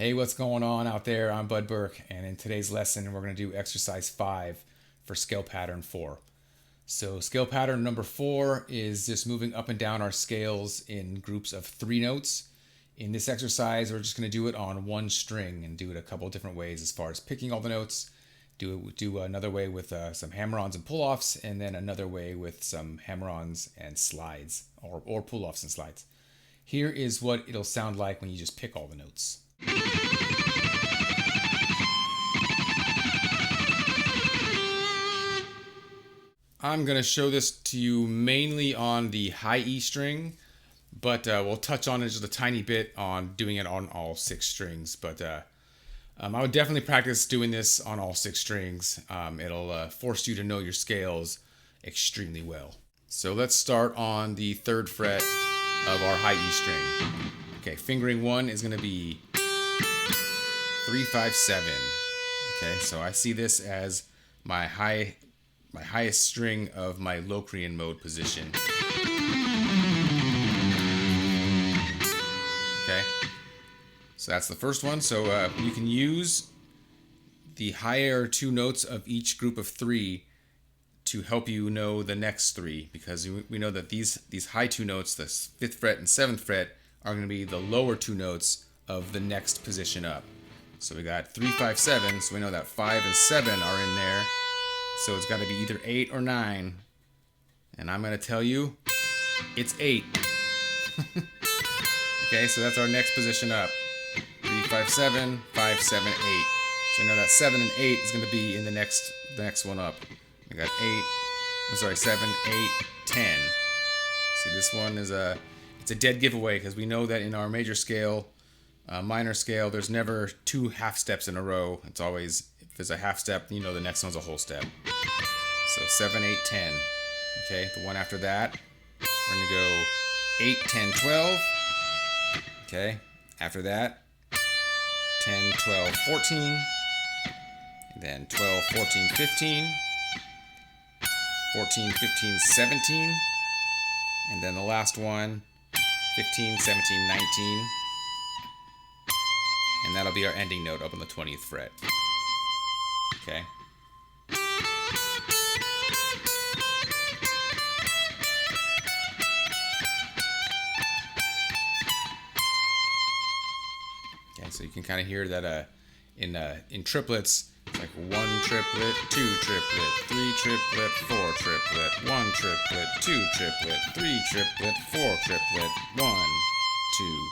Hey, what's going on out there? I'm Bud Burke, and in today's lesson, we're going to do exercise 5 for scale pattern 4. So, scale pattern number 4 is just moving up and down our scales in groups of 3 notes. In this exercise, we're just going to do it on one string and do it a couple different ways as far as picking all the notes. Do another way with some hammer-ons and pull-offs, and then another way with some hammer-ons and slides, or pull-offs and slides. Here is what it'll sound like when you just pick all the notes. I'm going to show this to you mainly on the high E string, but we'll touch on it just a tiny bit on doing it on all 6 strings. But I would definitely practice doing this on all 6 strings. It'll force you to know your scales extremely well. So let's start on the 3rd fret of our high E string. Okay, fingering 1 is going to be 3, 5, 7. Okay, so I see this as my highest string of my Locrian mode position. Okay, so that's the first one. So you can use the higher 2 notes of each group of 3 to help you know the next 3, because we know that these high 2 notes, the 5th fret and 7th fret, are going to be the lower 2 notes of the next position up. So we got 3, 5, 7, so we know that 5 and 7 are in there. So it's got to be either 8 or 9. And I'm going to tell you, it's 8. Okay, so that's our next position up. 3, 5, 7, 5, 7, 8. So we know that 7 and 8 is going to be in the next one up. We got 7, 8, 10. See, this one is it's a dead giveaway, because we know that in our major scale, minor scale, there's never 2 half steps in a row. It's always, if there's a half step, you know the next one's a whole step. So 7, 8, 10. Okay, the one after that, we're going to go 8, 10, 12. Okay, after that, 10, 12, 14. And then 12, 14, 15. 14, 15, 17. And then the last one, 15, 17, 19. And that'll be our ending note up on the 20th fret. Okay. Okay, so you can kind of hear that in triplets, it's like 1 triplet, 2 triplet, 3 triplet, 4 triplet, 1 triplet, 2 triplet, 3 triplet, 4 triplet, 1, 2,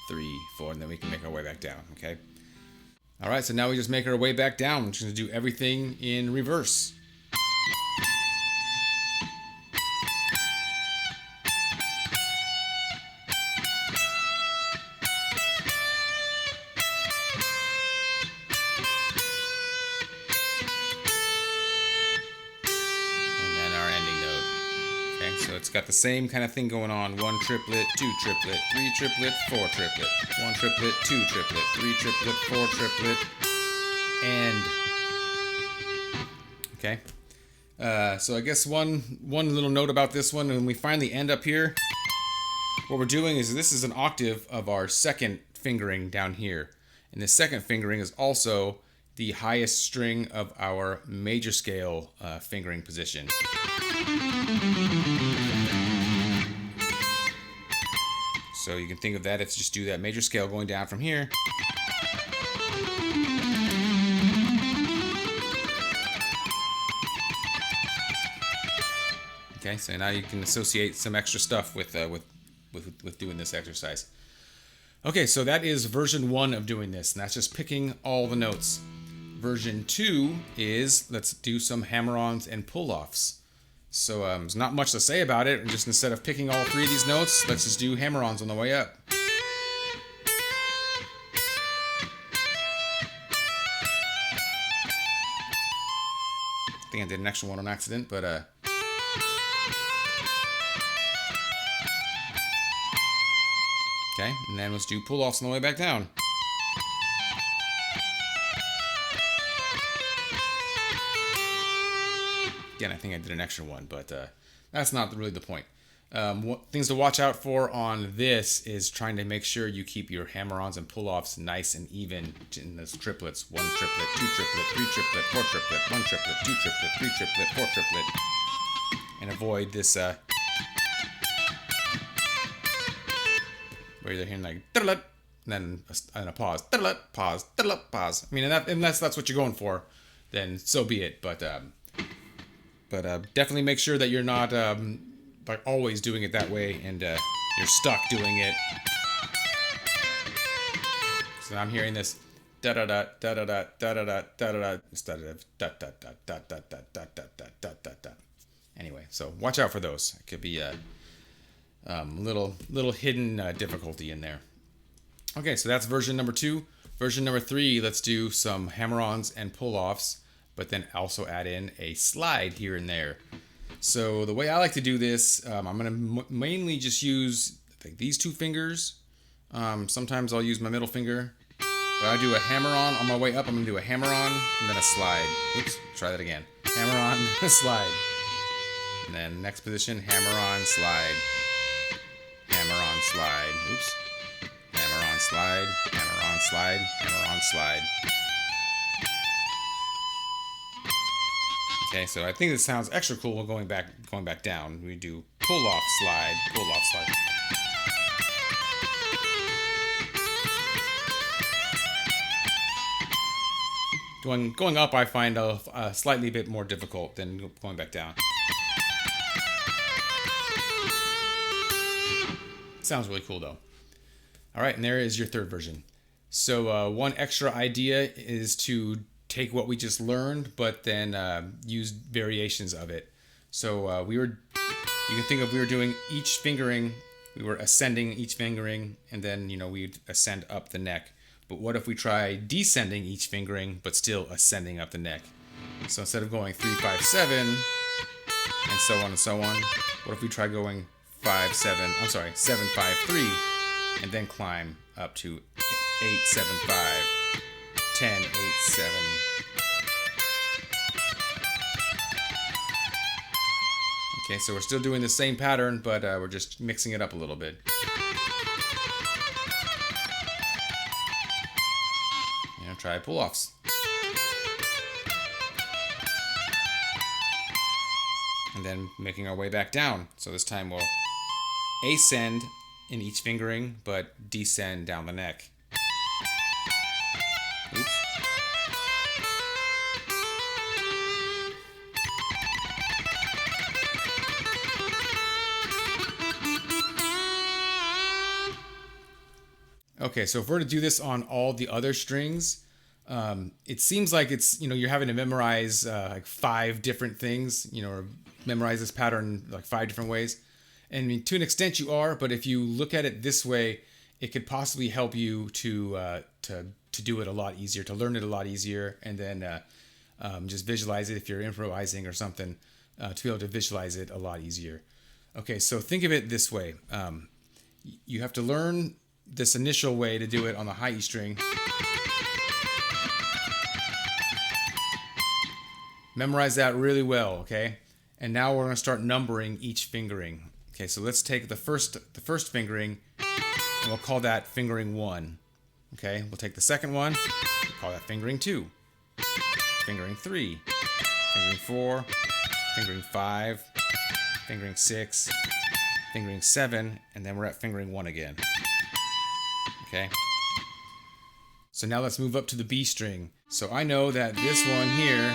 3, 4, and then we can make our way back down, okay? All right, so now we just make our way back down. We're just going to do everything in reverse. So it's got the same kind of thing going on. 1 triplet, 2 triplet, 3 triplet, 4 triplet, 1 triplet, 2 triplet, 3 triplet, 4 triplet, and okay. So I guess one little note about this one, when we finally end up here, what we're doing is this is an octave of our second fingering down here. And the second fingering is also the highest string of our major scale fingering position. So you can think of that if you just do that major scale going down from here. Okay, so now you can associate some extra stuff with doing this exercise. Okay, so that is version 1 of doing this, and that's just picking all the notes. Version 2 is, let's do some hammer-ons and pull-offs. So there's not much to say about it. Just instead of picking all 3 of these notes, let's just do hammer-ons on the way up. I think I did an extra one on accident, but okay, and then let's do pull-offs on the way back down. Again, I think I did an extra one, but that's not really the point. Things to watch out for on this is trying to make sure you keep your hammer-ons and pull-offs nice and even in those triplets. 1 triplet, 2 triplet, 3 triplet, 4 triplet, 1 triplet, 2 triplet, 3 triplet, 4 triplet. And avoid this where you're hearing like and then a pause, pause, pause. I mean, unless that's what you're going for, then so be it. But definitely make sure that you're not like always doing it that way, and you're stuck doing it. So I'm hearing this da da da da da da da da da da da instead of da da da da da da da da da da da. Anyway, so watch out for those. It could be a little hidden difficulty in there. Okay, so that's version number 2. Version number 3, let's do some hammer-ons and pull-offs, but then also add in a slide here and there. So the way I like to do this, I'm going to mainly just use these 2 fingers. Sometimes I'll use my middle finger. But I do a hammer-on on my way up. I'm going to do a hammer-on and then a slide. Oops, try that again. Hammer-on, slide. And then next position, hammer-on, slide. Hammer-on, slide. Oops. Hammer-on, slide. Hammer-on, slide. Hammer-on, slide. Okay, so I think this sounds extra cool going back down. We do pull-off, slide, pull-off, slide. Going up, I find a slightly bit more difficult than going back down. Sounds really cool though. All right, and there is your third version. So one extra idea is to take what we just learned, but then use variations of it. So you can think of we were doing each fingering, we were ascending each fingering, and then we'd ascend up the neck. But what if we try descending each fingering, but still ascending up the neck? So instead of going 3, 5, 7, and so on and so on, what if we try going 7, 5, 3, and then climb up to 8, 7, 5, 10, 8, 7. Okay, so we're still doing the same pattern, but we're just mixing it up a little bit. Try pull-offs. And then making our way back down. So this time we'll ascend in each fingering, but descend down the neck. Oops. Okay, so if we're to do this on all the other strings, it seems like it's, you're having to memorize like 5 different things, or memorize this pattern like 5 different ways. And I mean, to an extent you are, but if you look at it this way, it could possibly help you to do it a lot easier, to learn it a lot easier, and then just visualize it if you're improvising or something, to be able to visualize it a lot easier. Okay, so think of it this way. You have to learn this initial way to do it on the high E string. Memorize that really well, okay? And now we're going to start numbering each fingering. Okay, so let's take the first fingering, and we'll call that fingering 1. Okay, we'll take the second one, call that fingering 2. Fingering 3. Fingering 4. Fingering 5. Fingering 6. Fingering 7, and then we're at fingering 1 again. Okay? So now let's move up to the B string. So I know that this one here,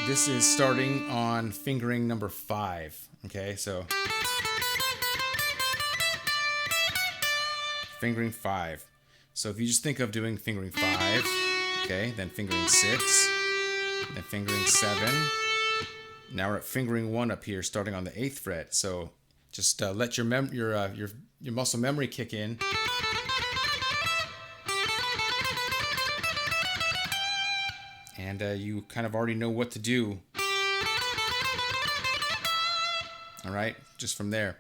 this is starting on fingering number 5. Okay, so fingering 5. So if you just think of doing fingering 5, okay, then fingering 6, then fingering 7. Now we're at fingering 1 up here, starting on the 8th fret. So just let your muscle memory kick in. And you kind of already know what to do. All right, just from there.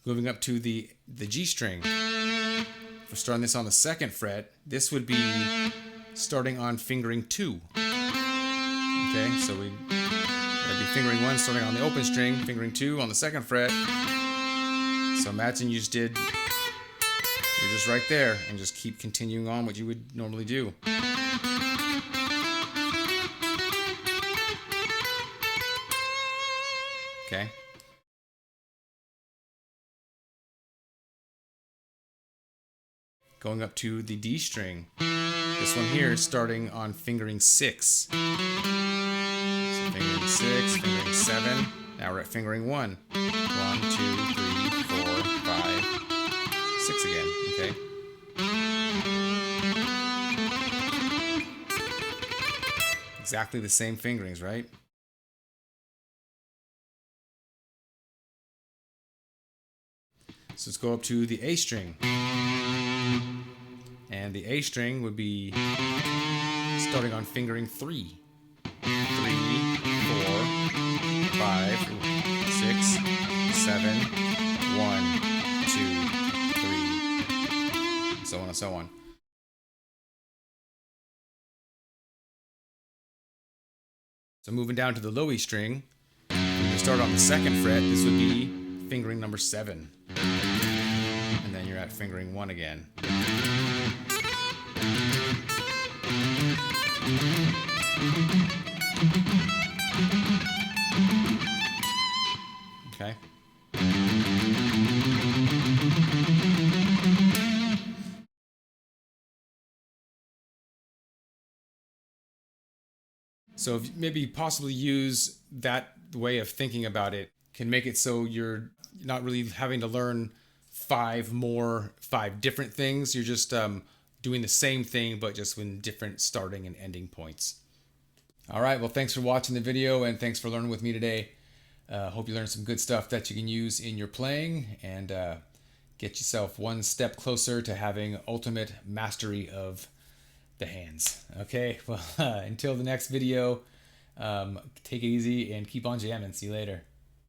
Moving up to the G string. If we're starting this on the 2nd fret, this would be starting on fingering 2. Okay, so we gotta be fingering 1 starting on the open string, fingering 2 on the 2nd fret. So imagine you're just right there, and just keep continuing on what you would normally do. Okay. Going up to the D string. This one here is starting on fingering 6. So fingering 6, fingering 7. Now we're at fingering 1. 1, 2, 3, 4, 5, 6 again. Okay. Exactly the same fingerings, right? So let's go up to the A string. And the A string would be starting on fingering 3. 3, 4, 5, 6, 7, 1, 2, 3, so on and so on. So moving down to the low E string, when you start on the 2nd fret, this would be fingering number 7. And then you're at fingering 1 again. Okay. So if maybe possibly use that way of thinking about it can make it so you're not really having to learn 5 different things. You're just doing the same thing, but just with different starting and ending points. All right, well, thanks for watching the video, and thanks for learning with me today. Hope you learned some good stuff that you can use in your playing, and get yourself one step closer to having ultimate mastery of the hands. Okay, well, until the next video, take it easy and keep on jamming. See you later.